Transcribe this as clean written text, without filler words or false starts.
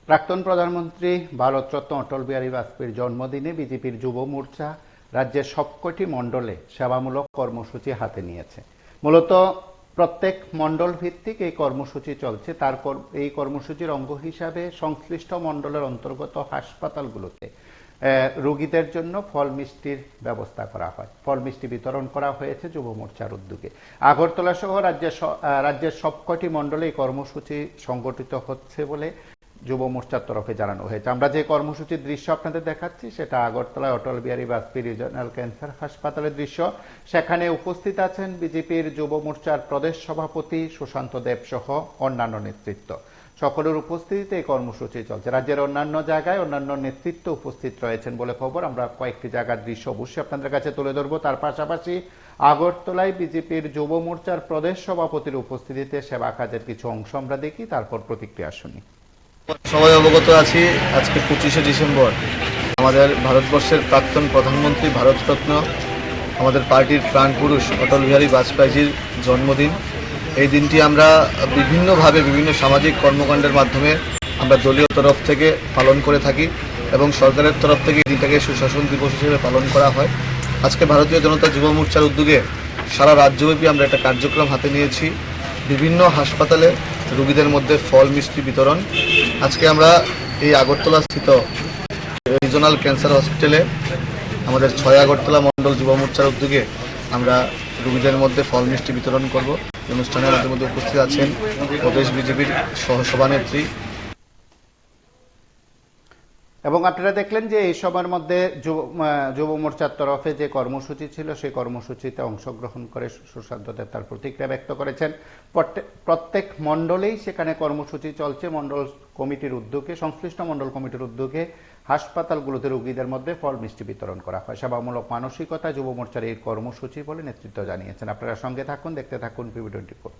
প্রাক্তন প্রধানমন্ত্রী ভারতরত্ন অটল বিহারী বাজপেয়ীর জন্মদিনে বিজেপির যুব মোর্চা রাজ্যের সবকটি মণ্ডলে সেবামূলক কর্মসূচি হাতে নিয়েছে। মূলত প্রত্যেক মণ্ডল ভিত্তিক এই কর্মসূচি চলছে। তারপর এই কর্মসূচির অঙ্গ হিসাবে সংশ্লিষ্ট মণ্ডলের অন্তর্গত হাসপাতালগুলোতে রোগীদের জন্য ফল মিষ্টির ব্যবস্থা করা হয়। ফল মিষ্টি বিতরণ করা হয়েছে যুব মোর্চার উদ্যোগে। আগরতলা সহ রাজ্যের সবকটি মণ্ডলে এই কর্মসূচি সংগঠিত হচ্ছে বলে যুব মোর্চার তরফে জানানো হয়েছে। আমরা যে কর্মসূচির দৃশ্য আপনাদের দেখাচ্ছি সেটা আগরতলায় অটল বিহারী বাজপেয়ী রিজনাল ক্যান্সার হাসপাতালের দৃশ্য। সেখানে উপস্থিত আছেন বিজেপির যুব মোর্চার প্রদেশ সভাপতি সুশান্ত দেব সহ অন্যান্য নেতৃত্ব। সকলের উপস্থিতিতে এই কর্মসূচি চলছে। রাজ্যের অন্যান্য জায়গায় অন্যান্য নেতৃত্ব উপস্থিত রয়েছেন বলে খবর। আমরা কয়েকটি জায়গার দৃশ্য অবশ্যই আপনাদের কাছে তুলে ধরবো। তার পাশাপাশি আগরতলায় বিজেপির যুব মোর্চার প্রদেশ সভাপতির উপস্থিতিতে সেবা কাজের কিছু অংশ আমরা দেখি, তারপর প্রতিক্রিয়া শুনি। সবাই অবগত আছি, আজকে 25শে ডিসেম্বর আমাদের ভারতবর্ষের প্রাক্তন প্রধানমন্ত্রী ভারতরত্ন আমাদের পার্টির প্রাণ পুরুষ অটল বিহারী বাজপেয়ীজির জন্মদিন। এই দিনটি আমরা বিভিন্নভাবে বিভিন্ন সামাজিক কর্মকাণ্ডের মাধ্যমে আমরা দলীয় তরফ থেকে পালন করে থাকি এবং সরকারের তরফ থেকে এই দিনটাকে সুশাসন দিবস হিসেবে পালন করা হয়। আজকে ভারতীয় জনতা যুব মোর্চার উদ্যোগে সারা রাজ্যব্যাপী আমরা একটা কার্যক্রম হাতে নিয়েছি। বিভিন্ন হাসপাতালে রোগীদের মধ্যে ফল মিষ্টি বিতরণ। আজকে আমরা এই আগরতলা স্থিত রিজনাল ক্যান্সার হসপিটালে আমাদের 6 আগরতলা মণ্ডল যুব মোর্চার উদ্যোগে আমরা রোগীদের মধ্যে ফল মিষ্টি বিতরণ করব। অনুষ্ঠানে আমাদের মধ্যে উপস্থিত আছেন প্রদেশ বিজেপির সহসভানেত্রী। এবং আপনারা দেখলেন যে এই সময়ের মধ্যে যুব মোর্চার তরফে যে কর্মসূচি ছিল সেই কর্মসূচিতে অংশগ্রহণ করে সুশান্ত দেব তার প্রতিক্রিয়া ব্যক্ত করেছেন। প্রত্যেক মণ্ডলেই সেখানে কর্মসূচি চলছে। মণ্ডল কমিটির উদ্যোগে, সংশ্লিষ্ট মণ্ডল কমিটির উদ্যোগে হাসপাতালগুলোতে রোগীদের মধ্যে ফল মিষ্টি বিতরণ করা হয়। সেবামূলক মানসিকতা যুব মোর্চার এই কর্মসূচি বলে নেতৃত্ব জানিয়েছেন। আপনারা সঙ্গে থাকুন, দেখতে থাকুন PB24।